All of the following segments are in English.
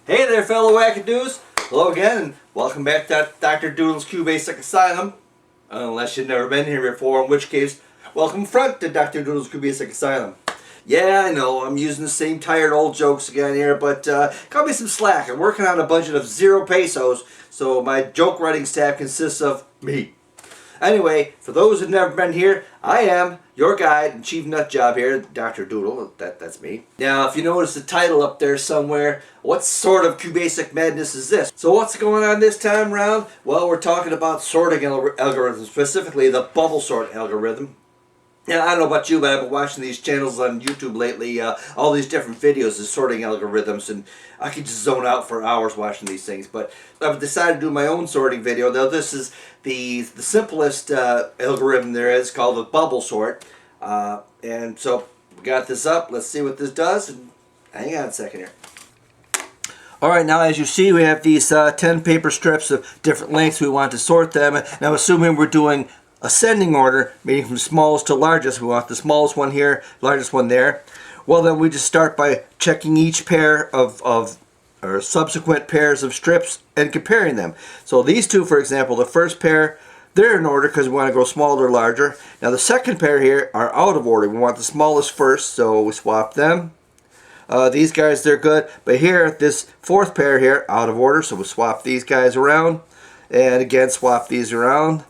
Hey there, fellow wackadoos! Hello again, and welcome back to Dr. Doodle's QBasic Asylum. Unless you've never been here before, in which case, welcome front to Dr. Doodle's QBasic Asylum. Yeah, I know, I'm using the same tired old jokes again here, but cut me some slack. I'm working on a budget of 0 pesos, so my joke writing staff consists of me. Anyway, for those who've never been here, I am your guide and chief nut job here, Dr. Doodle. That's me. Now, if you notice the title up there somewhere, what sort of QBasic madness is this? So what's going on this time around? Well, we're talking about sorting algorithms, specifically the bubble sort algorithm. Now, I don't know about you, but I've been watching these channels on YouTube lately, all these different videos of sorting algorithms, and I could just zone out for hours watching these things. But I've decided to do my own sorting video. Now, this is the simplest algorithm there is, called the bubble sort. And so, we got this up. Let's see what this does. And hang on a second here. Alright, now as you see, we have these 10 paper strips of different lengths. We want to sort them. Now, assuming we're doing ascending order, meaning from smallest to largest, we want the smallest one here, largest one there. Well, then we just start by checking each pair of or subsequent pairs of strips and comparing them. So these two, for example, the first pair, they're in order because we want to go smaller or larger. Now the second pair here are out of order. We want the smallest first, so we swap them. These guys, they're good, but here, this fourth pair here, out of order, so we'll swap these guys around. And again, swap these around.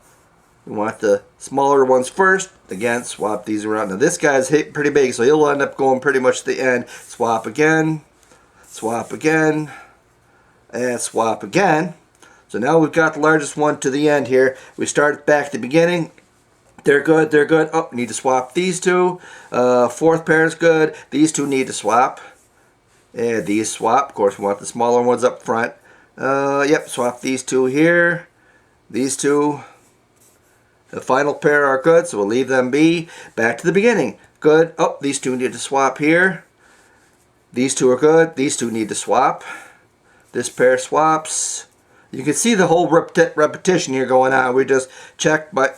We want the smaller ones first. Again, swap these around. Now this guy's pretty big, so he'll end up going pretty much to the end. Swap again, and swap again. So now we've got the largest one to the end here. We start back at the beginning. They're good, they're good. Oh, need to swap these two. Fourth pair is good. These two need to swap. And these swap. Of course, we want the smaller ones up front. Yep, swap these two here. These two. The final pair are good, so we'll leave them be. Back to the beginning. Good. Oh, these two need to swap here. These two are good. These two need to swap. This pair swaps. You can see the whole repetition here going on. We just check by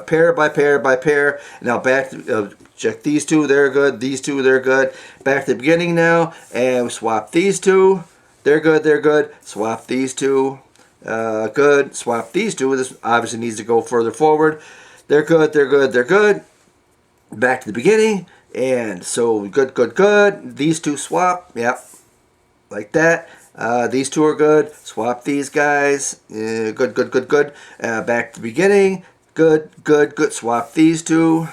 pair by pair by pair. Now back to check these two. They're good. These two, they're good. Back to the beginning now, and we swap these two. They're good. They're good. Swap these two. Good. Swap these two. This obviously needs to go further forward. They're good. They're good. They're good. Back to the beginning. And so good, good, good. These two swap. Yep. Like that. These two are good. Swap these guys. Good, good, good, good. Back to the beginning. Good, good, good. Swap these two.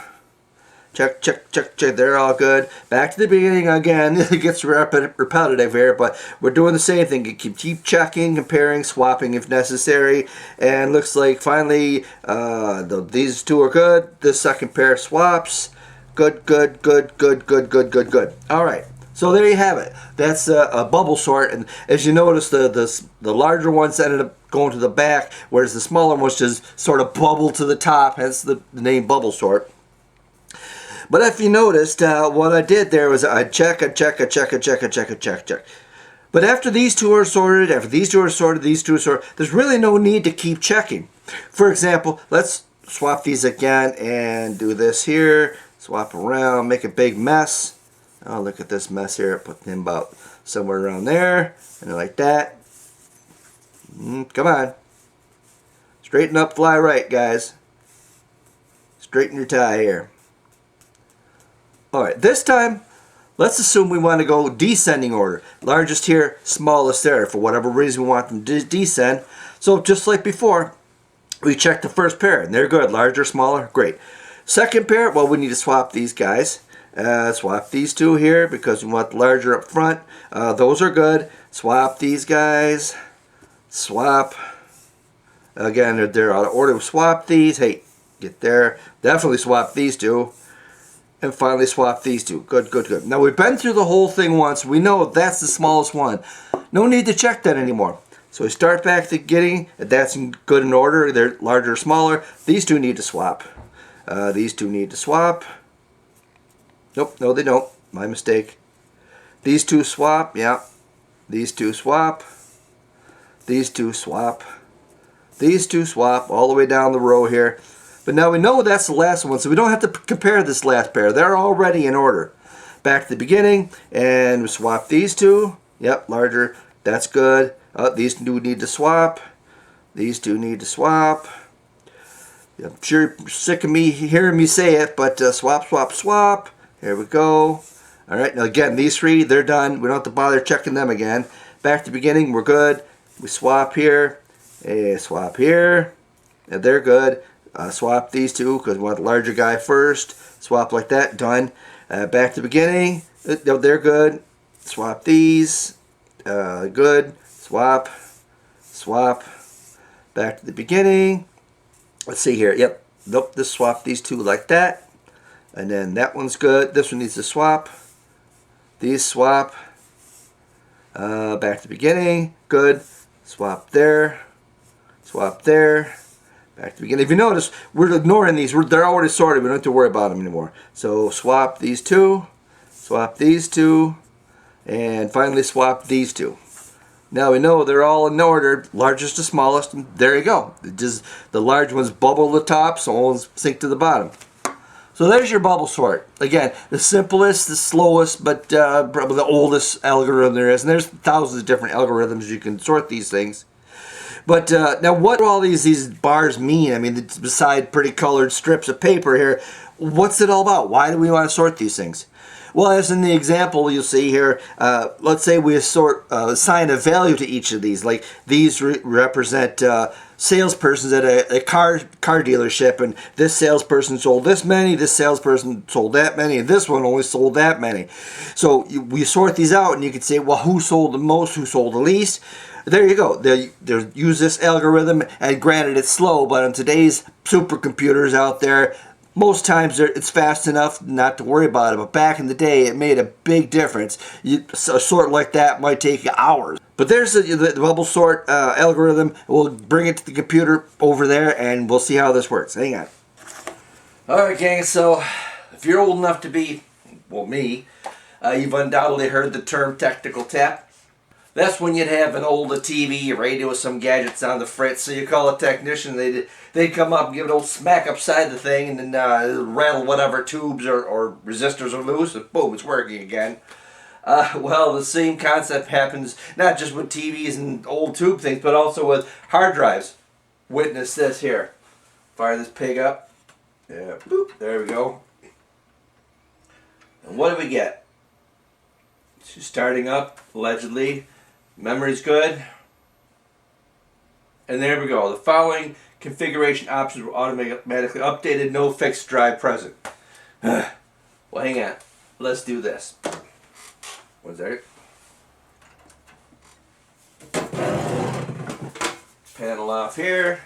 Check, check, check, check. They're all good. Back to the beginning again. It gets repetitive here, but we're doing the same thing. You keep checking, comparing, swapping if necessary. And looks like finally these two are good. The second pair swaps. Good, good, good, good, good, good, good, good. All right. So there you have it. That's a bubble sort, and as you notice, the larger ones ended up going to the back, whereas the smaller ones just sort of bubble to the top. Hence the name bubble sort. But if you noticed, what I did there was I check. But after these two are sorted, these two are sorted, there's really no need to keep checking. For example, let's swap these again and do this here. Swap around, make a big mess. Oh, look at this mess here. Put them about somewhere around there. And like that. Come on. Straighten up, fly right, guys. Straighten your tie here. Alright, this time, let's assume we want to go descending order. Largest here, smallest there. For whatever reason we want them to descend. So just like before, we check the first pair. And they're good. Larger, smaller, great. Second pair, well, we need to swap these guys. Swap these two here because we want the larger up front. Those are good. Swap these guys. Swap. Again, they're out of order. Swap these. Hey, get there. Definitely swap these two. And finally swap these two. Good, good, good. Now we've been through the whole thing once. We know that's the smallest one. No need to check that anymore. So we start back to getting, that's good in order. They're larger or smaller. These two need to swap. These two need to swap. Nope, no they don't. My mistake. These two swap, yeah. These two swap. These two swap. These two swap all the way down the row here. But now we know that's the last one, so we don't have to compare this last pair. They're already in order. Back to the beginning, and we swap these two. Yep, larger. That's good. These two need to swap. These two need to swap. I'm sure you're sick of me hearing me say it, but swap, swap, swap. Here we go. All right, now again, these three, they're done. We don't have to bother checking them again. Back to the beginning, we're good. We swap here, swap here, and they're good. Swap these two because we want the larger guy first. Swap like that, done. Back to the beginning, they're good. Swap these, good. Swap, swap. Back to the beginning. Let's see here. Yep. Nope. Just swap these two like that. And then that one's good. This one needs to swap. These swap. Back to the beginning. Good. Swap there. Swap there. Back to the beginning. If you notice, we're ignoring these. They're already sorted. We don't have to worry about them anymore. So swap these two. Swap these two. And finally swap these two. Now we know they're all in order, largest to smallest, and there you go. Just the large ones bubble the top, small ones sink to the bottom. So there's your bubble sort. Again, the simplest, the slowest, but probably the oldest algorithm there is. And there's thousands of different algorithms you can sort these things. But now what do all these bars mean? I mean, beside pretty colored strips of paper here, what's it all about? Why do we want to sort these things? Well, as in the example you'll see here, let's say we assign a value to each of these. Like these represent salespersons at a car dealership, and this salesperson sold this many, this salesperson sold that many, and this one only sold that many. So we sort these out, and you can say, well, who sold the most, who sold the least? There you go. They use this algorithm, and granted it's slow, but on today's supercomputers out there, most times it's fast enough not to worry about it, but back in the day it made a big difference. A sort like that might take you hours. But there's the bubble sort algorithm. We'll bring it to the computer over there and we'll see how this works. Hang on. Alright gang, so if you're old enough to be, well me, you've undoubtedly heard the term technical tap. That's when you'd have an old TV, a radio with some gadgets on the fritz, so you call a technician, they'd come up and give it an old smack upside the thing, and then rattle whatever tubes or resistors are loose, and boom, it's working again. Well, the same concept happens not just with TVs and old tube things, but also with hard drives. Witness this here. Fire this pig up. Yeah, boop, there we go. And what do we get? She's starting up, allegedly. Memory's good. And there we go. The following configuration options were automatically updated. No fixed drive present. Well, hang on. Let's do this. One second. Panel off here.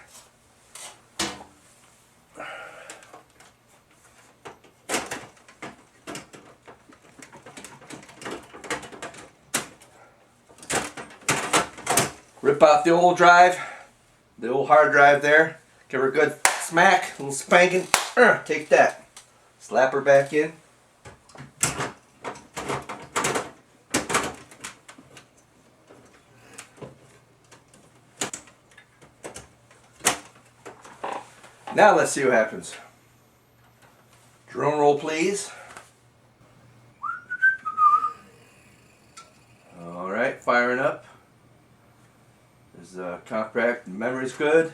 Rip out the old drive, the old hard drive there. Give her a good smack, a little spanking. Take that. Slap her back in. Now let's see what happens. Drum roll, please. All right, firing up. Compact, memory's good.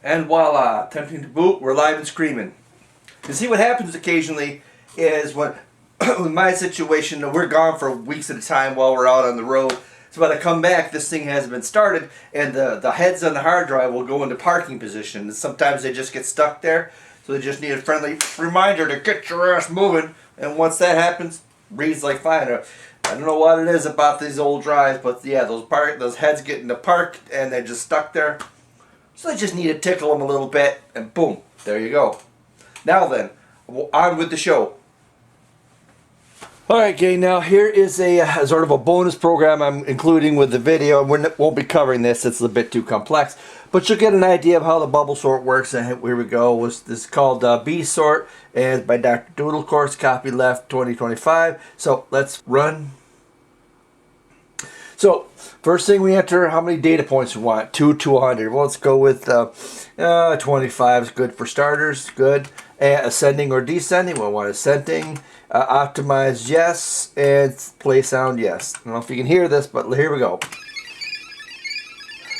And voila, attempting to boot, we're live and screaming. You see what happens occasionally is when, in my situation, we're gone for weeks at a time while we're out on the road. So when I come back, this thing hasn't been started, and the heads on the hard drive will go into parking position. And sometimes they just get stuck there, so they just need a friendly reminder to get your ass moving. And once that happens, reads like fine. I don't know what it is about these old drives, but yeah, those heads get into park and they're just stuck there. So I just need to tickle them a little bit, and boom, there you go. Now then, on with the show. Alright gang, now here is a sort of a bonus program I'm including with the video. We won't be covering this, it's a bit too complex. But you'll get an idea of how the bubble sort works, and here we go. This is called Bsort, and it's by Dr. Doodle, course, copy left 2025. So let's run. So first thing we enter how many data points we want, 2 to 100. Well, let's go with 25 is good for starters, good. ascending or descending. We'll want ascending. Optimize, yes. And play sound, yes. I don't know if you can hear this, but here we go.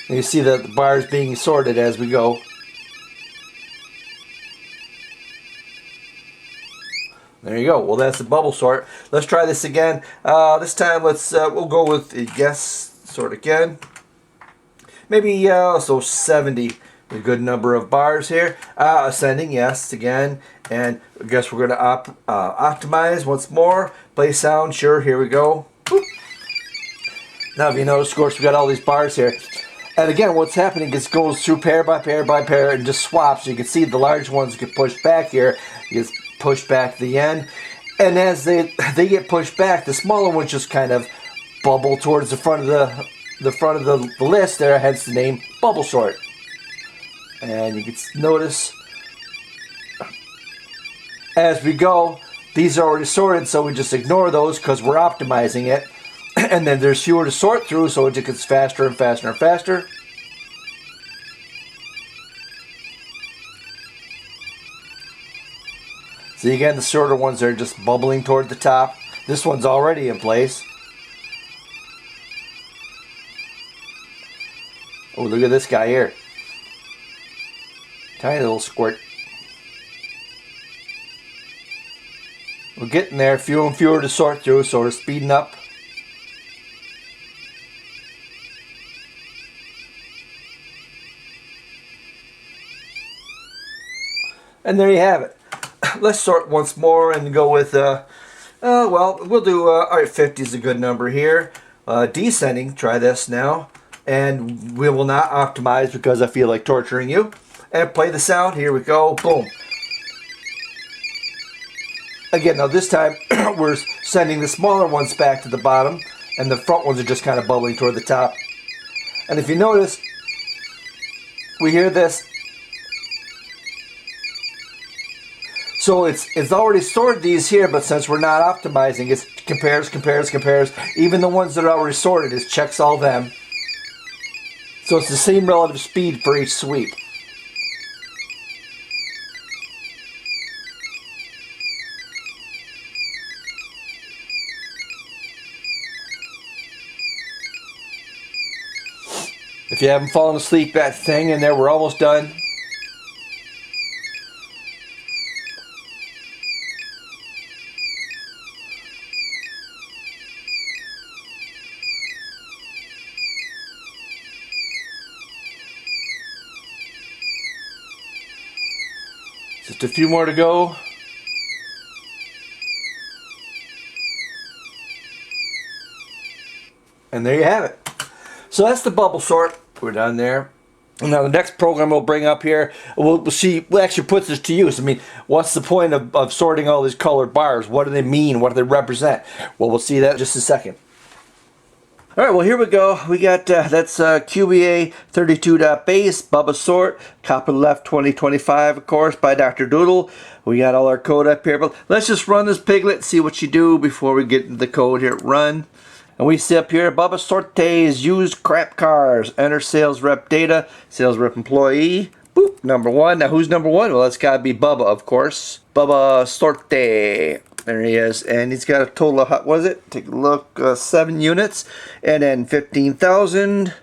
And you see that the bars being sorted as we go. There you go. Well, that's the bubble sort. Let's try this again. This time, we'll go with yes sort again. Maybe so 70. A good number of bars here. Ascending, yes, again. And I guess we're going to optimize once more. Play sound, sure, here we go. Boop. Now, if you notice, of course, we got all these bars here. And again, what's happening is it goes through pair by pair by pair and just swaps. You can see the large ones get pushed back here. You get pushed back to the end. And as they get pushed back, the smaller ones just kind of bubble towards the front of the list there, hence the name bubble sort. And you can notice as we go, these are already sorted, so we just ignore those because we're optimizing it. And then there's fewer to sort through, so it just gets faster and faster and faster. See, again, the shorter ones are just bubbling toward the top. This one's already in place. Oh, look at this guy here. Tiny little squirt. We're getting there, fewer and fewer to sort through, so we're speeding up. And there you have it. Let's sort once more and go with, well, we'll do, alright, 50 is a good number here. Descending, try this now. And we will not optimize because I feel like torturing you. And play the sound, here we go, boom. Again, now this time, we're sending the smaller ones back to the bottom, and the front ones are just kind of bubbling toward the top. And if you notice, we hear this. So it's already sorted these here, but since we're not optimizing, it compares. Even the ones that are already sorted, it checks all them. So it's the same relative speed for each sweep. If you haven't fallen asleep, that thing in there, we're almost done. Just a few more to go. And there you have it. So that's the bubble sort. We're done there. Now the next program we'll bring up here, we'll see, we'll actually put this to use. I mean, what's the point of sorting all these colored bars? What do they mean? What do they represent? Well, we'll see that in just a second. Alright, well here we go. We got, that's QBA32.Bas, BUBBA sort, copper left 2025, of course, by Dr. Doodle. We got all our code up here, but let's just run this piglet, see what you do before we get into the code here. Run. And we see up here, BUBBA sortes, used crap cars, enter sales rep data, sales rep employee, boop, number one. Now who's number one? Well, it's got to be BUBBA, of course. BUBBA sorte. There he is, and he's got a total of, what is it? Take a look, 7 units, and then 15,000,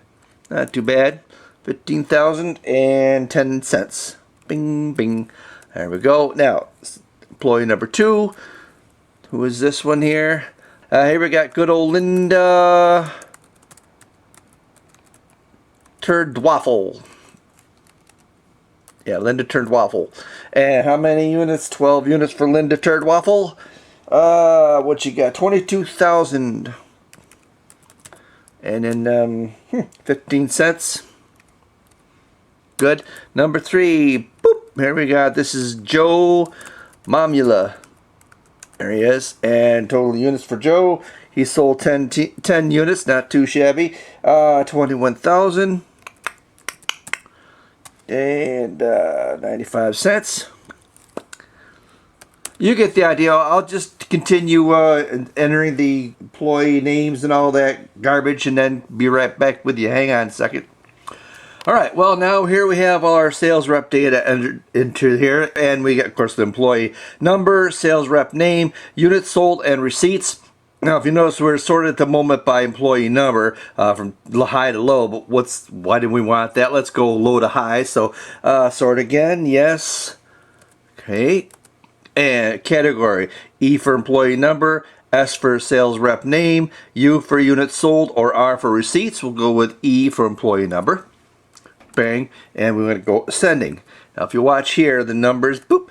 not too bad, 15,010 cents. Bing, bing. There we go. Now, employee number 2, who is this one here? Here we got good old Linda Turdwaffle. Yeah, Linda Turdwaffle. And how many units? 12 units for Linda Turdwaffle. What you got? 22,000. And then 15 cents. Good. Number 3. Boop. Here we got. This is Joe Mamula. There he is. And total units for Joe. He sold 10 units. Not too shabby. 21,000. And 95 cents. You get the idea. I'll just continue entering the employee names and all that garbage and then be right back with you. Hang on a second. All right, well, now here we have all our sales rep data entered into here, and we get, of course, the employee number, sales rep name, units sold, and receipts. Now, if you notice, we're sorted at the moment by employee number from high to low, but why did we want that? Let's go low to high. So sort again, yes. Okay. And category, E for employee number, S for sales rep name, U for units sold, or R for receipts. We'll go with E for employee number. Bang, and we're going to go ascending. Now if you watch here, the numbers, boop,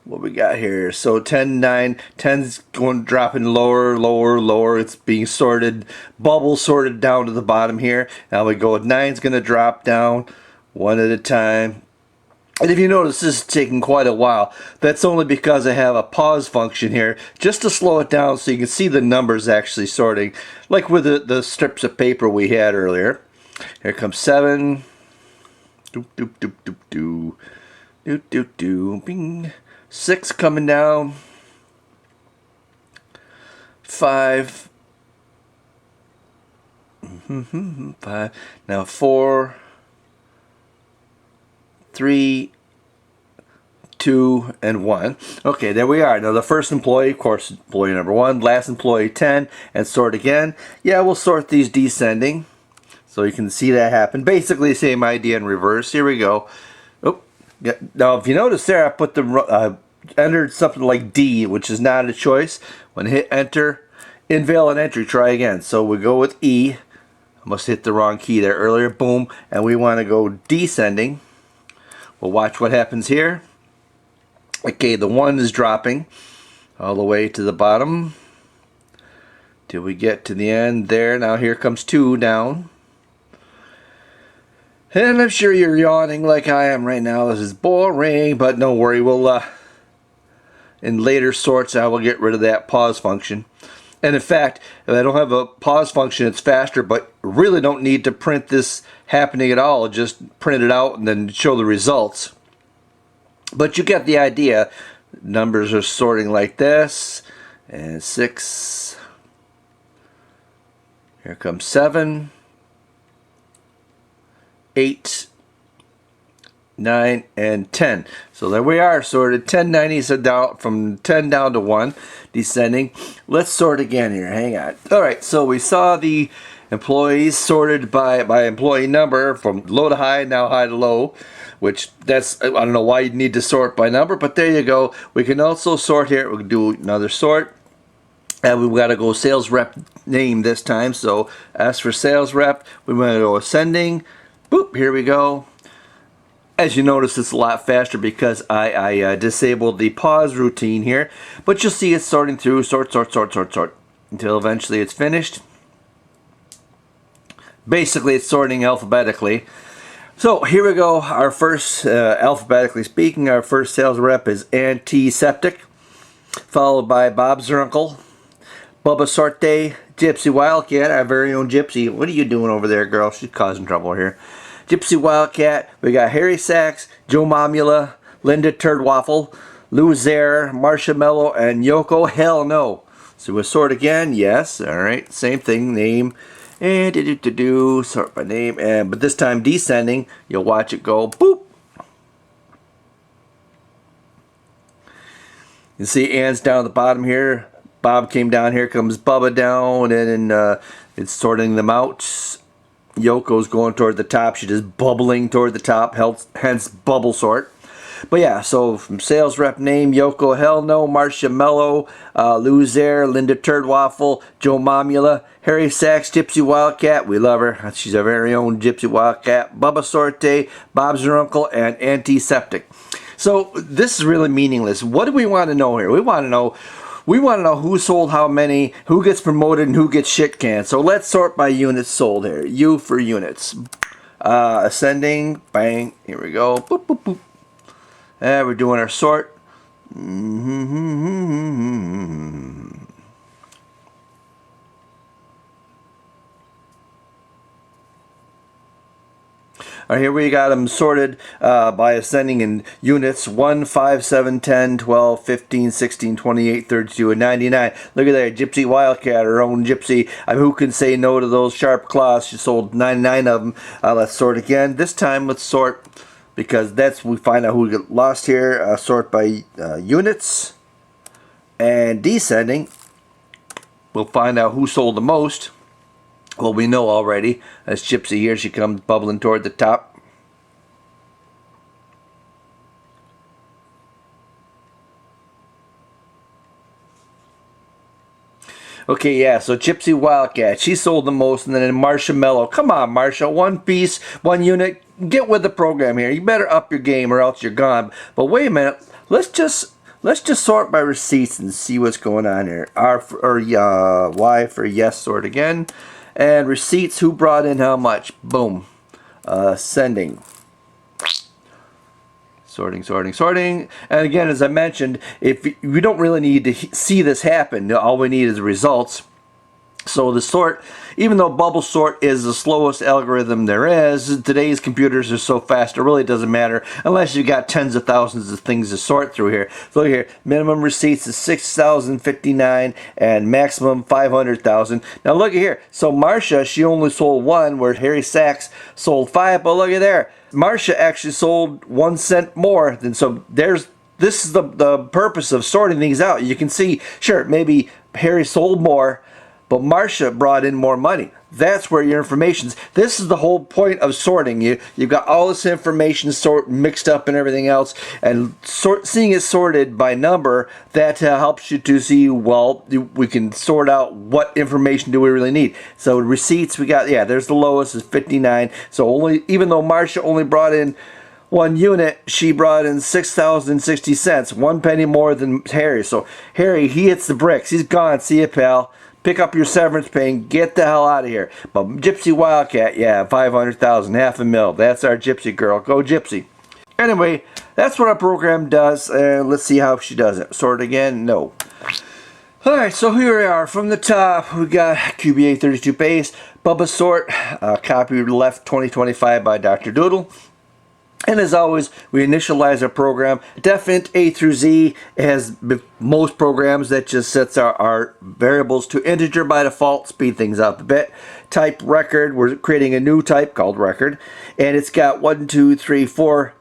what we got here, so 10, 9, 10's going dropping lower, lower, lower. It's being sorted, bubble sorted down to the bottom here. Now we go with 9's going to drop down one at a time. And if you notice, this is taking quite a while. That's only because I have a pause function here, just to slow it down so you can see the numbers actually sorting, like with the strips of paper we had earlier. Here comes 7. Doop, doop, doop, doop, doo. Doop, doop, doo. Bing. 6 coming down. 5. 5. Now 4. 3, 2, and 1. Okay, there we are. Now the first employee, of course, employee number 1, last employee 10, and sort again. Yeah, we'll sort these descending. So you can see that happen. Basically the same idea in reverse. Here we go. Oh, yeah. Now if you notice there, I put the entered something like D, which is not a choice. When I hit enter, invalid entry, try again. So we go with E. I must hit the wrong key there earlier. Boom. And we want to go descending. We'll watch what happens here. Okay, the 1 is dropping all the way to the bottom till we get to the end there. Now here comes 2 down. And I'm sure you're yawning like I am right now. This is boring, but don't worry. We'll in later sorts I will get rid of that pause function. And in fact, if I don't have a pause function, it's faster, but really don't need to print this happening at all. Just print it out and then show the results. But you get the idea. Numbers are sorting like this. And 6. Here comes 7. 8, 9, and 10. So there we are, sorted 10, 90, so down from 10 down to 1, descending. Let's sort again here. Hang on. All right, so we saw the employees sorted by employee number from low to high, now high to low, which that's, I don't know why you need to sort by number, but there you go. We can also sort here. We can do another sort. And we've got to go sales rep name this time. So as for sales rep, we want to go ascending. Boop, here we go. As you notice, it's a lot faster because I disabled the pause routine here. But you'll see it's sorting through, sort, until eventually it's finished. Basically, it's sorting alphabetically. So here we go. Our first, alphabetically speaking, our first sales rep is Antiseptic, followed by Bob's her uncle, Bsort.Bas, Gypsy Wildcat, our very own Gypsy. What are you doing over there, girl? She's causing trouble here. Gypsy Wildcat. We got Harry Sachs, Joe Momula, Linda Turdwaffle, Lou Zare, Marcia Mello, and Yoko Hell No. So we'll sort again. Yes. All right. Same thing. Name. And sort by name. But this time descending. You'll watch it go. Boop. You see Ann's down at the bottom here. Bob came down. Here comes Bubba down, and it's sorting them out. Yoko's going toward the top. She's just bubbling toward the top, hence bubble sort. But yeah, so from sales rep name, Yoko Hell No, Marcia Mello, Lou Zare, Linda Turdwaffle, Joe Momula, Harry Sachs, Gypsy Wildcat. We love her. She's our very own Gypsy Wildcat. Bsort.Bas, Bob's her uncle, and Antiseptic. So this is really meaningless. What do we want to know here? We want to know who sold how many, who gets promoted, and who gets shit canned. So let's sort by units sold here. U for units. Ascending. Bang. Here we go. Boop, boop, boop. And we're doing our sort. Here we got them sorted by ascending in units 1, 5, 7, 10, 12, 15, 16, 28, 32, and 99. Look at that, Gypsy Wildcat, our own Gypsy. Who can say no to those sharp claws? She sold 99 of them. Let's sort again. This time let's sort, because we find out who we get lost here. Sort by units. And descending, we'll find out who sold the most. Well, we know already. That's Gypsy here. She comes bubbling toward the top. Okay, yeah, so Gypsy Wildcat, she sold the most, and then Marsha Mello. Come on, Marsha, one piece, one unit. Get with the program here. You better up your game or else you're gone. But wait a minute. Let's just sort by receipts and see what's going on here. Y for yes, sort again. And receipts, who brought in how much? Boom. Sending. Sorting, sorting, sorting. And again, as I mentioned, if we don't really need to see this happen, all we need is the results. So the sort, even though bubble sort is the slowest algorithm there is, today's computers are so fast it really doesn't matter unless you've got tens of thousands of things to sort through here. So here, minimum receipts is 6,059 and maximum 500,000. Now look at here. So Marsha, she only sold one, where Harry Sachs sold 5. But look at there, Marsha actually sold 1 cent more than. So this is the purpose of sorting things out. You can see, sure, maybe Harry sold more, but Marsha brought in more money. That's where your information's. This is the whole point of sorting. You've got all this information mixed up and everything else, and seeing it sorted by number, that helps you to see, well, we can sort out what information do we really need. So receipts, we got, yeah, there's the lowest is 59. So even though Marsha only brought in 1 unit, she brought in 6,060 cents, 1 penny more than Harry. So Harry, he hits the bricks. He's gone. See ya, pal. Pick up your severance pay and get the hell out of here. But Gypsy Wildcat, yeah, 500,000, $500,000. That's our Gypsy girl. Go Gypsy. Anyway, that's what our program does. Let's see how she does it. Sort again? No. Alright, so here we are. From the top, we got QBA32 base, BUBBA sort, copy left 2025 by Dr. Doodle. And as always, we initialize our program. Definite A through Z. Has most programs that just sets our variables to integer by default, speed things up a bit. Type record, we're creating a new type called record, and it's got 1, 2, 3, 4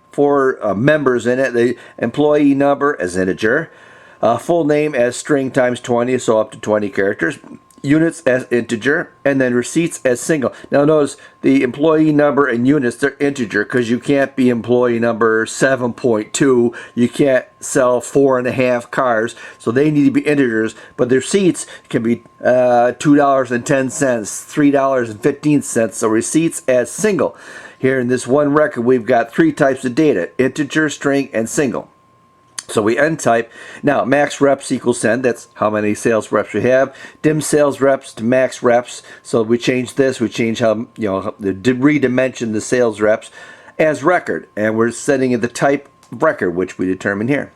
members in it. The employee number as integer, full name as string times 20, so up to 20 characters. Units as integer, and then receipts as single. Now notice the employee number and units, they're integer, because you can't be employee number 7.2. You can't sell 4.5 cars, so they need to be integers. But the receipts can be $2.10, $3.15. So receipts as single. Here in this one record, we've got 3 types of data: integer, string, and single. So we end type. Now max reps equals send. That's how many sales reps we have. Dim sales reps to max reps. So we change this. We change how, redimension the sales reps as record, and we're setting in the type record, which we determine here.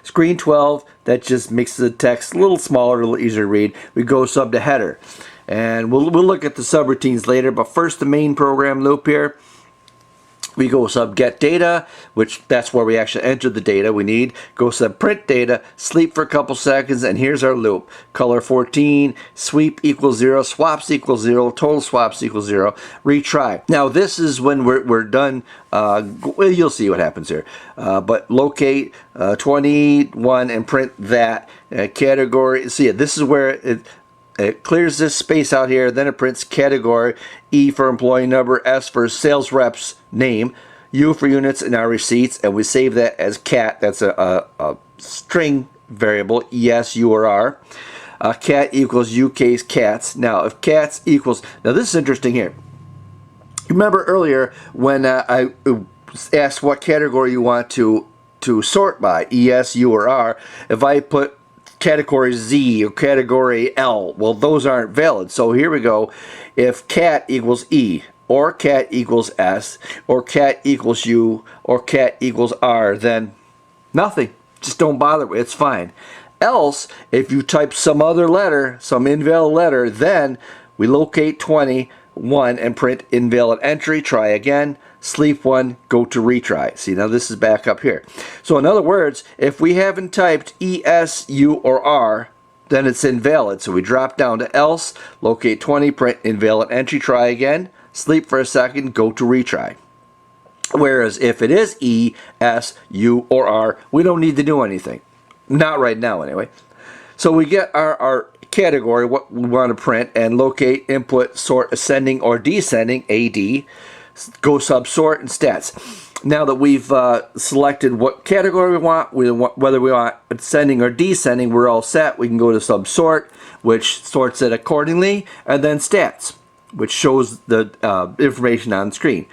Screen 12. That just makes the text a little smaller, a little easier to read. We go sub to header, and we'll look at the subroutines later. But first, the main program loop here. We go sub get data, which that's where we actually enter the data we need. Go sub print data, sleep for a couple seconds, and here's our loop. Color 14, sweep equals 0, swaps equals 0, total swaps equals 0, retry. Now this is when we're done. Well, you'll see what happens here. But locate 21 and print that category. See, this is where it clears this space out here, then it prints category, E for employee number, S for sales reps name, U for units, and our receipts, and we save that as cat. That's a string variable, ES, U, or R. Cat equals U case cats. Now, if cats equals, now this is interesting here. Remember earlier when I asked what category you want to sort by, ES, U, or R, if I put category Z or category L, well, those aren't valid. So here we go. If cat equals E, or cat equals S, or cat equals U, or cat equals R, then nothing. Just don't bother with it. It's fine. Else, if you type some other letter, some invalid letter, then we locate 20. 1 and print invalid entry, try again. Sleep 1, go to retry. See, now this is back up here. So in other words, if we haven't typed E, S, U, or R, then it's invalid. So we drop down to else, locate 20, print invalid entry, try again. Sleep for a second, go to retry. Whereas if it is E, S, U, or R, we don't need to do anything. Not right now anyway. So we get our category, what we want to print, and locate, input, sort, ascending or descending, AD, go sub-sort, and stats. Now that we've selected what category we want, whether we want ascending or descending, we're all set. We can go to sub-sort, which sorts it accordingly, and then stats, which shows the information on the screen.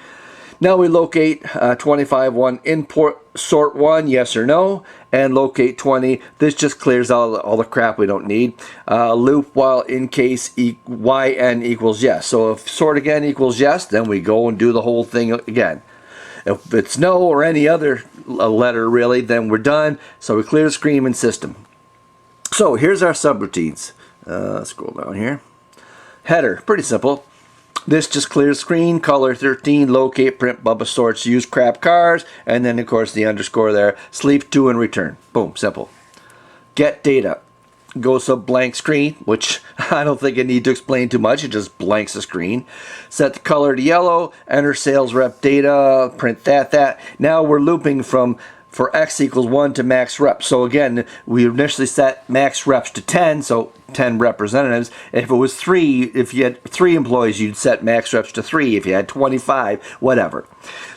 Now we locate 25.1, import sort 1, yes or no, and locate 20. This just clears out all the crap we don't need. Loop while in case yn equals yes. So if sort again equals yes, then we go and do the whole thing again. If it's no or any other letter really, then we're done. So we clear the screen and system. So here's our subroutines. Scroll down here. Header, pretty simple. This just clears screen, color 13, locate, print, Bubba sorts, use crap cars, and then of course the underscore there, sleep 2 and return. Boom, simple. Get data. Goes to blank screen, which I don't think I need to explain too much, it just blanks the screen. Set the color to yellow, enter sales rep data, print that. Now we're looping from for X equals 1 to max reps. So again, we initially set max reps to 10, so 10 representatives. If it was 3, if you had 3 employees, you'd set max reps to 3. If you had 25, whatever.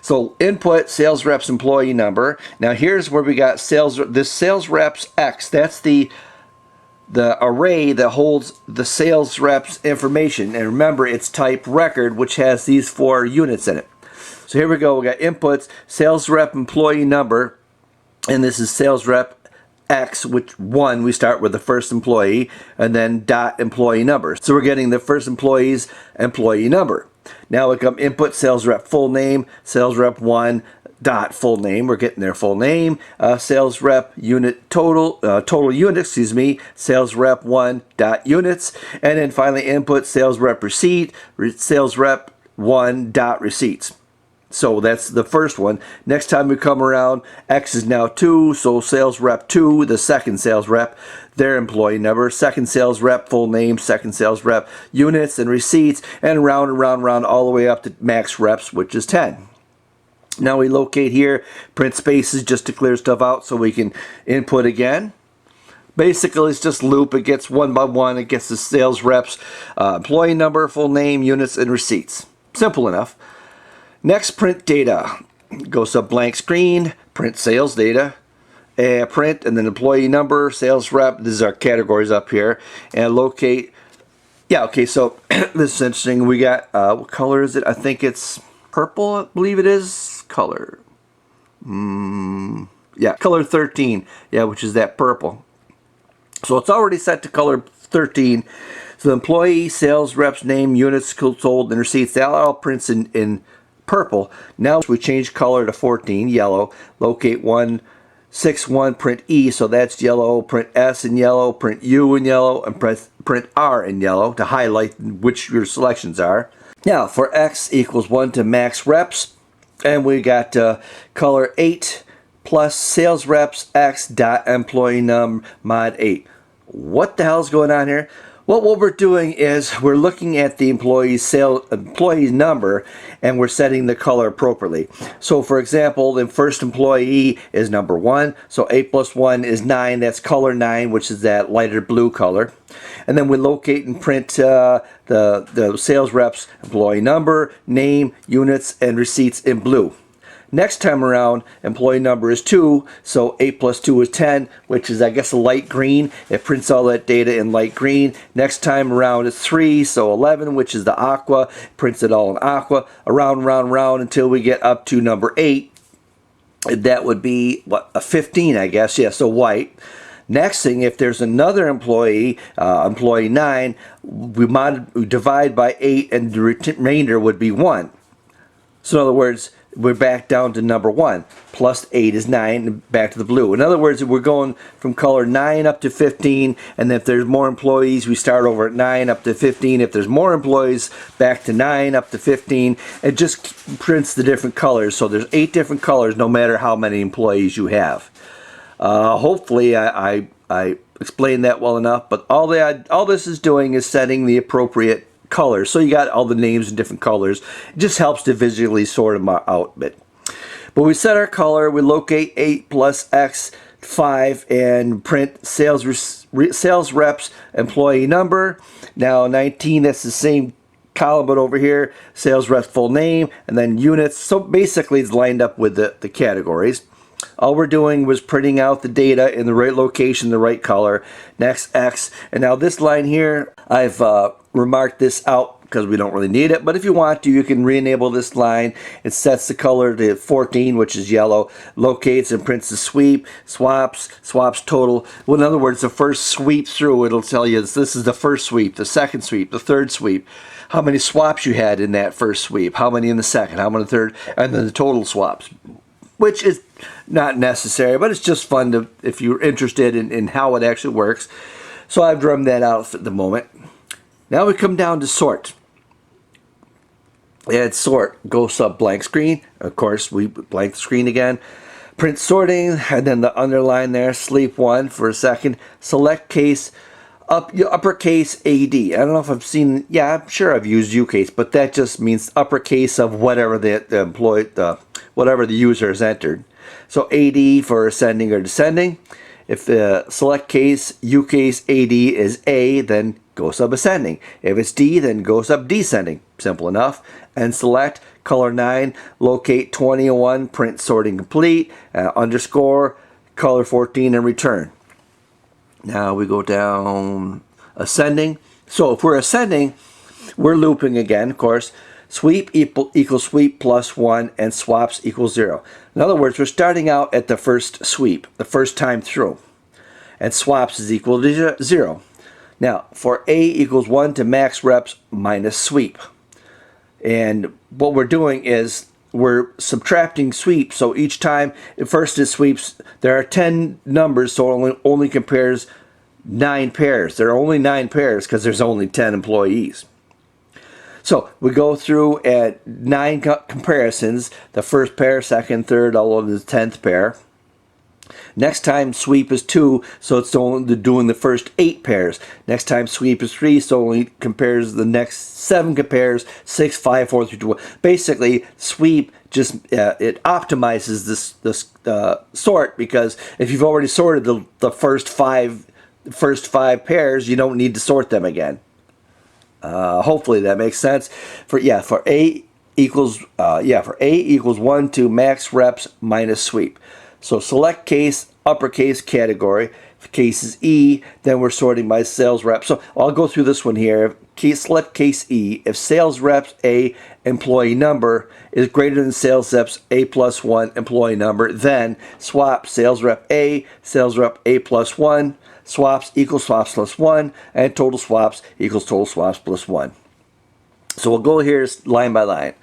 So input sales reps employee number. Now here's where we got this sales reps X. That's the array that holds the sales reps information. And remember, it's type record, which has these 4 units in it. So here we go. We got inputs, sales rep employee number. And this is sales rep X, which 1, we start with the first employee, and then dot employee number. So we're getting the first employee's employee number. Now we come input sales rep full name, sales rep 1 dot full name. We're getting their full name. Sales rep unit total, total units, excuse me, sales rep 1 dot units. And then finally input sales rep receipt, sales rep 1 dot receipts. So that's the first one. Next time we come around, X is now 2, so sales rep 2, the second sales rep, their employee number, second sales rep, full name, second sales rep, units and receipts, and round and round and round all the way up to max reps, which is 10. Now we locate here, print spaces just to clear stuff out so we can input again. Basically, it's just loop. It gets 1 by 1. It gets the sales reps, employee number, full name, units, and receipts. Simple enough. Next, print data. Goes to blank screen, print sales data, print, and then employee number, sales rep. These are categories up here. And locate. Yeah, okay, so this is interesting. We got, what color is it? I think it's purple, I believe it is. Color. Yeah, color 13. Yeah, which is that purple. So it's already set to color 13. So the employee, sales reps, name, units sold, and receipts, that all prints in purple. Now we change color to 14, yellow. Locate 161, print E, so that's yellow. Print S in yellow, print U in yellow, and print R in yellow to highlight which your selections are. Now for X equals 1 to max reps, and we got color 8 plus sales reps X dot employee num mod 8. What the hell's going on here? Well, what we're doing is we're looking at the employee number, and we're setting the color appropriately. So for example, the first employee is number 1, so 8 plus 1 is 9, that's color 9, which is that lighter blue color. And then we locate and print the sales reps employee number, name, units, and receipts in blue. Next time around, employee number is 2, so 8 plus 2 is 10, which is, I guess, a light green. It prints all that data in light green. Next time around is 3, so 11, which is the aqua. Prints it all in aqua. Around, round, round, until we get up to number 8. That would be, what, a 15, I guess. Yeah, so white. Next thing, if there's another employee, employee 9, we divide by 8, and the remainder would be 1. So in other words, we're back down to number 1. Plus 8 is 9, and back to the blue. In other words, we're going from color 9 up to 15, and if there's more employees, we start over at 9 up to 15. If there's more employees, back to 9 up to 15. It just prints the different colors. So there's 8 different colors no matter how many employees you have. Hopefully I explained that well enough, but all this is doing is setting the appropriate colors. So you got all the names in different colors. It just helps to visually sort them out a bit. But we set our color, we locate 8 plus X 5 and print sales reps employee number. Now 19, that's the same column but over here, sales rep full name, and then units. So basically it's lined up with the categories. All we're doing was printing out the data in the right location, the right color. Next X, and now this line here, I've remarked this out because we don't really need it, but if you want to, you can re-enable this line. It sets the color to 14, which is yellow, locates and prints the sweep, swaps total. Well, in other words, the first sweep through, it'll tell you this is the first sweep, the second sweep, the third sweep, how many swaps you had in that first sweep, how many in the second, how many in the third, and then the total swaps, which is not necessary, but it's just fun to, if you're interested in how it actually works. So I've drummed that out at the moment. Now we come down to sort. Add sort, go sub blank screen. Of course, we blank the screen again. Print sorting, and then the underline there, sleep 1 for a second. Select case, uppercase AD. I don't know if I've seen, yeah, I'm sure I've used UCase, but that just means uppercase of whatever whatever the user has entered. So AD for ascending or descending. If the select case, UCase AD is A, then go sub ascending. If it's D, then go sub descending. Simple enough. And select color 9, locate 2001, print sorting complete, underscore, color 14, and return. Now we go down ascending. So if we're ascending, we're looping again, of course. Sweep equals sweep plus 1, and swaps equals 0. In other words, we're starting out at the first sweep, the first time through. And swaps is equal to 0. Now, for A equals 1 to max reps minus sweep. And what we're doing is we're subtracting sweep. So each time, first it sweeps, there are 10 numbers, so it only compares 9 pairs. There are only 9 pairs because there's only 10 employees. So we go through at 9 comparisons, the first pair, second, third, all of the 10th pair. Next time sweep is 2, so it's only doing the first 8 pairs. Next time sweep is 3, so only compares the next 7 compares, 6, 5, 4, 3, 2, 1. Basically, sweep just it optimizes this sort, because if you've already sorted the first five pairs, you don't need to sort them again. Hopefully that makes sense. For A equals 1 to max reps minus sweep. So select case, uppercase category. If case is E, then we're sorting by sales rep. So I'll go through this one here. Select case E. If sales reps A employee number is greater than sales reps A plus 1 employee number, then swap sales rep A plus 1. Swaps equals swaps plus 1, and total swaps equals total swaps plus 1. So we'll go here line by line.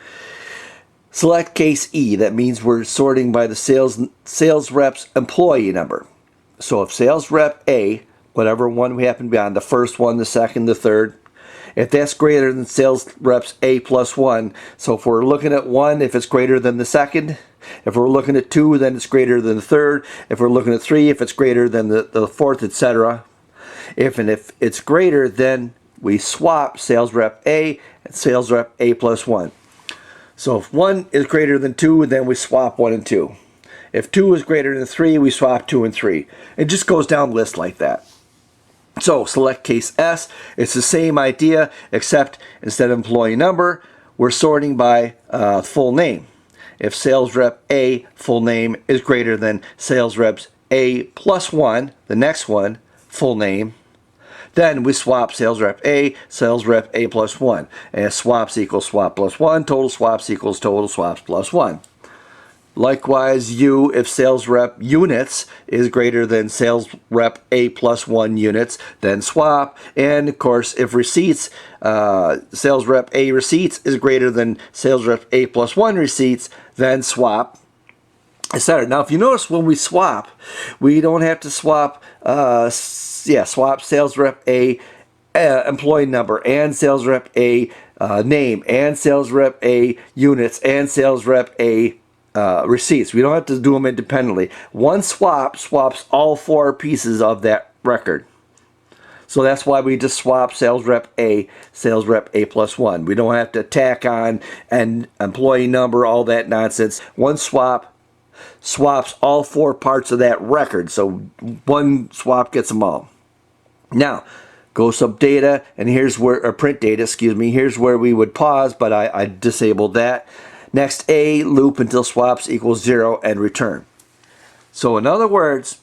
Select case E. That means we're sorting by the sales rep's employee number. So if sales rep A, whatever one we happen to be on, the first one, the second, the third, if that's greater than sales reps A plus 1, so if we're looking at 1, if it's greater than the second, if we're looking at 2, then it's greater than the third, if we're looking at 3, if it's greater than the fourth, etc. If it's greater, then we swap sales rep A and sales rep A plus 1. So if 1 is greater than 2, then we swap 1 and 2. If 2 is greater than 3, we swap 2 and 3. It just goes down the list like that. So select case S. It's the same idea, except instead of employee number, we're sorting by full name. If sales rep A full name is greater than sales reps A plus 1, the next one, full name, then we swap sales rep A plus 1. And swaps equals swap plus 1, total swaps equals total swaps plus 1. Likewise, U, if sales rep units is greater than sales rep A plus 1 units, then swap. And of course, if receipts, sales rep A receipts is greater than sales rep A plus 1 receipts, then swap, etc. Now, if you notice, when we swap, we don't have to swap, swap sales rep A employee number and sales rep A name and sales rep A units and sales rep A receipts. We don't have to do them independently. One swap swaps all 4 pieces of that record. So that's why we just swap sales rep A plus 1. We don't have to tack on an employee number, all that nonsense. One swap swaps all 4 parts of that record. So one swap gets them all. Now, go sub data, and here's where, or print data, excuse me, here's where we would pause, but I disabled that. Next A, loop until swaps equals 0 and return. So in other words,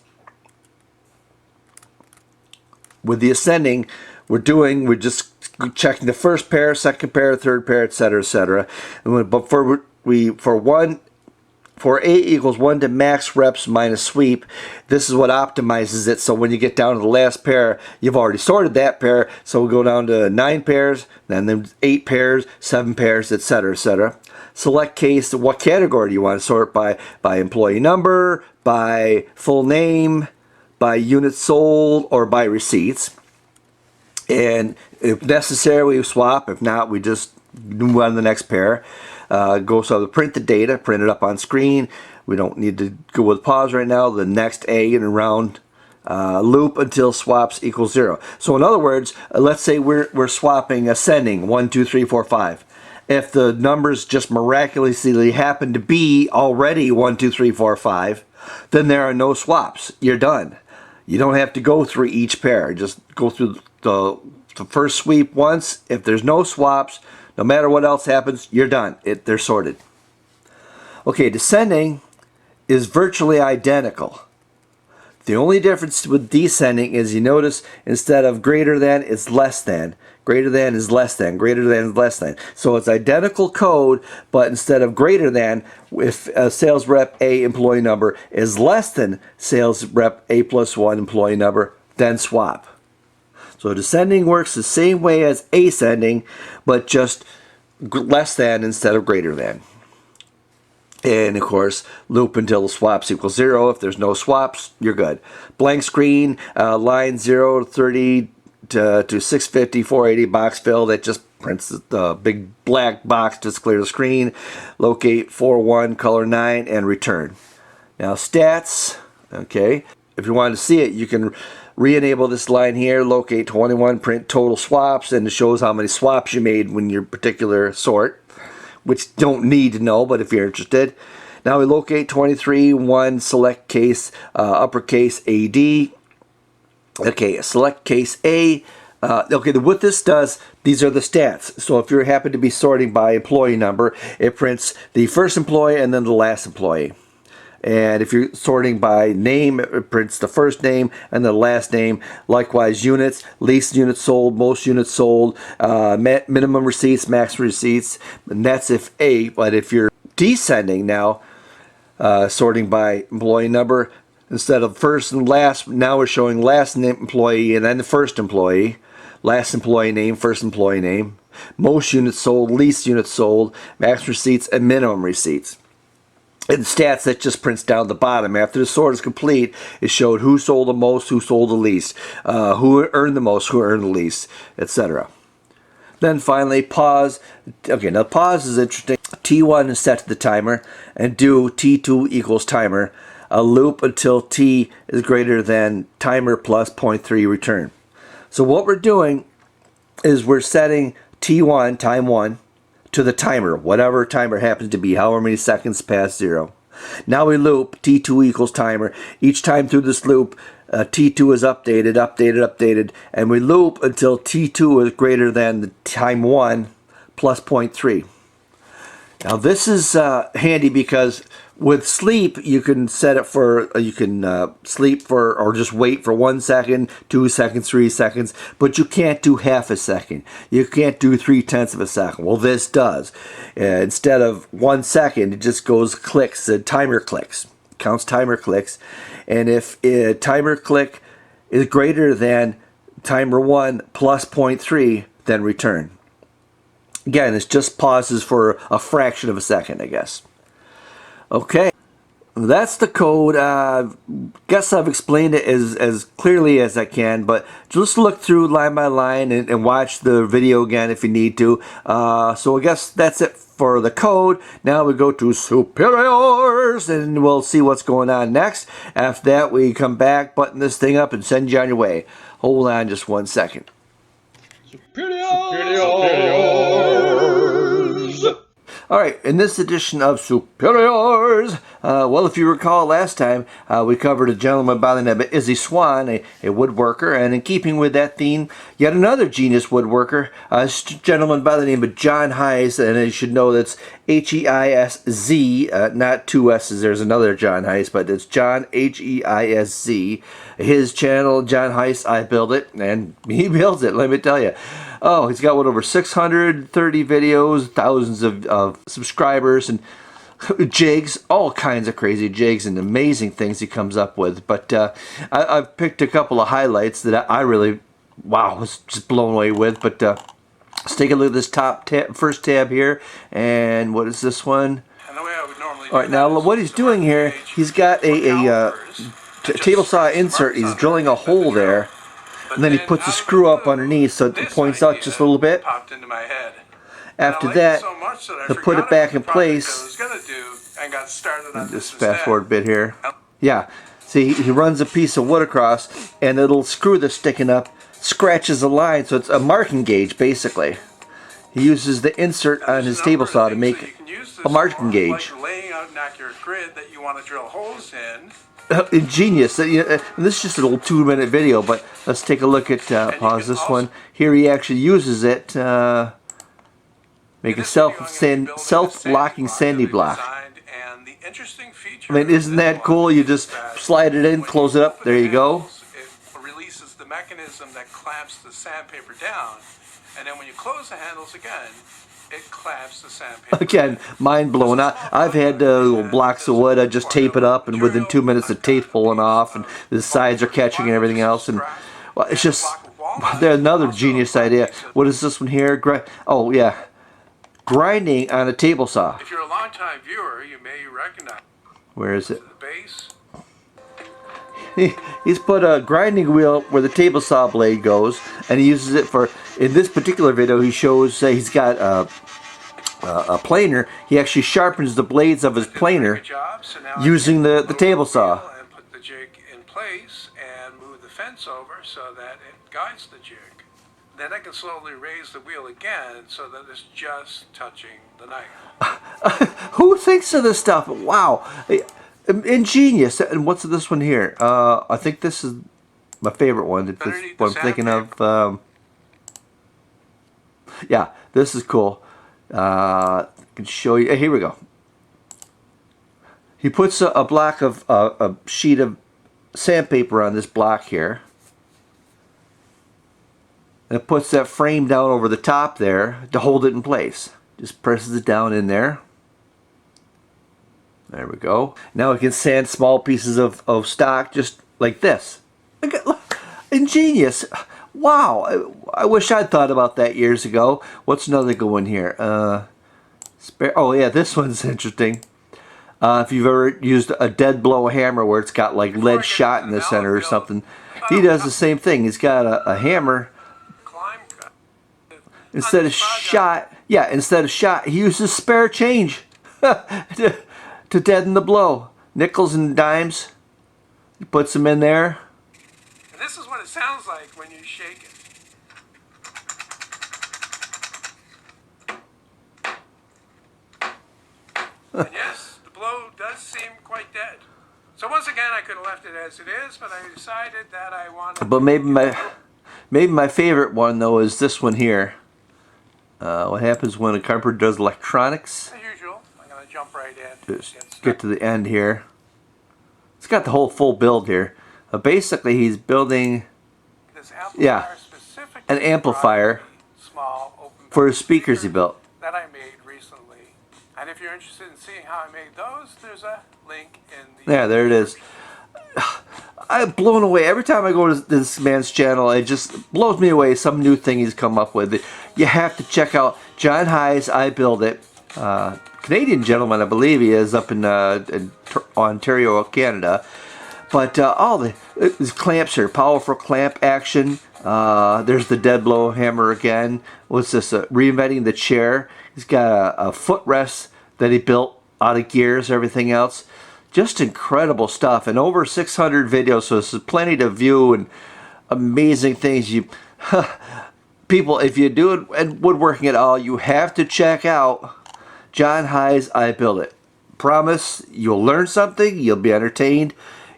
with the ascending, we're just checking the first pair, second pair, third pair, etc., etc. But for A equals 1 to max reps minus sweep, this is what optimizes it. So when you get down to the last pair, you've already sorted that pair. So we'll go down to 9 pairs, then 8 pairs, 7 pairs, etc., etc. Select case, what category do you want to sort by employee number, by full name, by units sold, or by receipts. And if necessary, we swap. If not, we just move on to the next pair. So to print the data, print it up on screen. We don't need to go with pause right now. The next A in a round loop until swaps equals 0. So in other words, let's say we're swapping ascending 1, 2, 3, 4, 5. If the numbers just miraculously happen to be already 1, 2, 3, 4, 5, then there are no swaps. You're done. You don't have to go through each pair. Just go through the first sweep once. If there's no swaps, no matter what else happens, you're done. They're sorted. Okay, descending is virtually identical. The only difference with descending is, you notice, instead of greater than, it's less than. Greater than is less than. Greater than is less than. So it's identical code, but instead of greater than, if sales rep A employee number is less than sales rep A plus 1 employee number, then swap. So descending works the same way as ascending, but just less than instead of greater than. And of course, loop until the swaps equals 0. If there's no swaps, you're good. Blank screen, line 0 to 30 to 650, 480 box fill. That just prints the big black box, just clear the screen. Locate 4-1, color 9, and return. Now stats, okay. If you want to see it, you can re-enable this line here, locate 21, print total swaps, and it shows how many swaps you made when your particular sort, which don't need to know, but if you're interested. Now we locate 23, 1, select case, uppercase AD. Okay, select case A. Okay, what this does, these are the stats. So if you happen to be sorting by employee number, it prints the first employee and then the last employee. And if you're sorting by name, it prints the first name and the last name. Likewise, units, least units sold, most units sold, minimum receipts, max receipts. And that's if A. But if you're descending now, sorting by employee number, instead of first and last, now we're showing last name employee and then the first employee. Last employee name, first employee name. Most units sold, least units sold, max receipts, and minimum receipts. In stats, that just prints down the bottom. After the sort is complete, it showed who sold the most, who sold the least, who earned the most, who earned the least, etc. Then finally, pause. Okay, now pause is interesting. T1 is set to the timer, and do T2 equals timer. A loop until T is greater than timer plus 0.3 return. So what we're doing is we're setting T1, time 1, to the timer, whatever timer happens to be, however many seconds past 0. Now we loop T2 equals timer. Each time through this loop, T2 is updated, and we loop until T2 is greater than the time 1 plus 0.3. Now this is handy because with sleep, you can set it for, sleep for, or just wait for 1 second, 2 seconds, 3 seconds, but you can't do half a second. You can't do 3/10 of a second. Well, this does. Instead of 1 second, it just goes clicks, timer clicks, counts timer clicks, and if a timer click is greater than timer 1 plus 0.3, then return. Again, it's just pauses for a fraction of a second, I guess. Okay, that's the code. Guess I've explained it as clearly as I can, but just look through line by line and watch the video again if you need to. So I guess that's it for the code. Now we go to Supeeriors and we'll see what's going on next. After that, we come back, button this thing up, and send you on your way. Hold on just 1 second. Supeeriors! Alright, in this edition of Supeeriors, well, if you recall last time, we covered a gentleman by the name of Izzy Swan, a woodworker, and in keeping with that theme, yet another genius woodworker, a gentleman by the name of John Heisz, and you should know that's H-E-I-S-Z, not two S's. There's another John Heisz, but it's John H-E-I-S-Z. His channel, John Heisz, I Build It, and he builds it, let me tell you. Oh, he's got, what, over 630 videos, thousands of subscribers, and jigs, all kinds of crazy jigs and amazing things he comes up with. But I've picked a couple of highlights that I really, wow, was just blown away with. But let's take a look at this first tab here. And what is this one? All right, now what he's doing here, he's got a table saw insert. He's drilling a hole there. And then he puts a screw up underneath so it points out just a little bit. After that, to put it back in place, just fast forward a bit here. Yeah, see, he runs a piece of wood across, and the little screw that's sticking up scratches a line, so it's a marking gauge, basically. He uses the insert on his table saw to make a marking gauge. Ingenious. This is just a little 2-minute video, but let's take a look at, pause this one. Here he actually uses it to make a self-locking sandy block. I mean, isn't that cool? You just slide it in, close it up, there you go. It releases the mechanism that clamps the sandpaper down, and then when you close the handles again, it clamps the sandpaper. Again, mind blown. I've had little blocks of wood. I just tape it up, and within 2 minutes the tape's pulling off, and the sides are catching and everything else. And well, it's just, there's another genius idea. What is this one here? Oh yeah, grinding on a table saw. If you're a long-time viewer, you may recognize. Where is it? The base. He's put a grinding wheel where the table saw blade goes, and he uses it for, in this particular video, he shows he's got a planer. He actually sharpens the blades of his planer using the table saw. And put the jig in place and move the fence over so that it guides the jig. Then I can slowly raise the wheel again so that it's just touching the knife. Who thinks of this stuff? Wow. Ingenious. And what's this one here? I think this is my favorite one. This is what I'm thinking of. Yeah, this is cool. I can show you. Here we go. He puts a block of a sheet of sandpaper on this block here, and it puts that frame down over the top there to hold it in place. Just presses it down in there. There we go. Now we can sand small pieces of stock just like this. Look, ingenious. Wow. I wish I'd thought about that years ago. What's another good one here? Oh yeah, this one's interesting. If you've ever used a dead blow hammer where it's got like lead shot in the center or something, he does the same thing. He's got a hammer. Instead of shot, he uses spare change to deaden the blow. Nickels and dimes. He puts them in there. And this is what it sounds like when you shake it. And yes, the blow does seem quite dead. So once again, I could have left it as it is, but I decided that I wanted. But maybe my favorite one though is this one here. What happens when a carpenter does electronics? As usual, I'm going to jump right in. Just get to the end here. It's got the whole full build here. Basically, he's building, an amplifier for his speakers he built. That I made recently. And if you're interested in seeing how I made those, there's a link in the... Yeah, there it is. I'm blown away. Every time I go to this man's channel, it just blows me away. Some new thing he's come up with. You have to check out John Heisz, I Build It. Canadian gentleman, I believe he is, up in Ontario, Canada. But all these clamps here, powerful clamp action. There's the dead blow hammer again. What's this? Reinventing the chair. He's got a footrest that he built out of gears, everything else. Just incredible stuff. And over 600 videos, so this is plenty to view and amazing things. You people, if you do it and woodworking at all, you have to check out John Heisz, I Build It. Promise you'll learn something, you'll be entertained.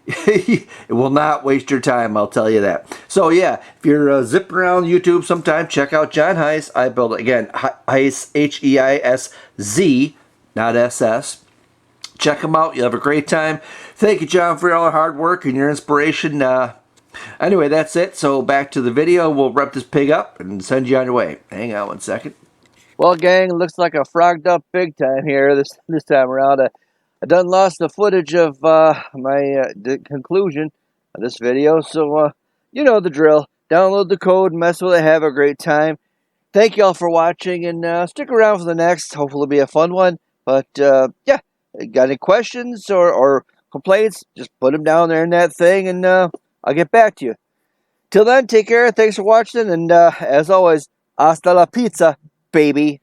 It will not waste your time, I'll tell you that. So yeah, if you're zipping around YouTube sometime, check out John Heisz, I Build It. Again, Heisz, H-E-I-S-Z, not S-S. Check him out, you'll have a great time. Thank you, John, for all your hard work and your inspiration. Anyway, that's it. So back to the video. We'll wrap this pig up and send you on your way. Hang on one second. Well, gang, it looks like I frogged up big time here this time around. I done lost the footage of my conclusion of this video, so you know the drill. Download the code, mess with it, have a great time. Thank you all for watching, and stick around for the next. Hopefully it'll be a fun one. But yeah, got any questions or complaints, just put them down there in that thing, and I'll get back to you. Till then, take care, thanks for watching, and as always, hasta la pizza, baby.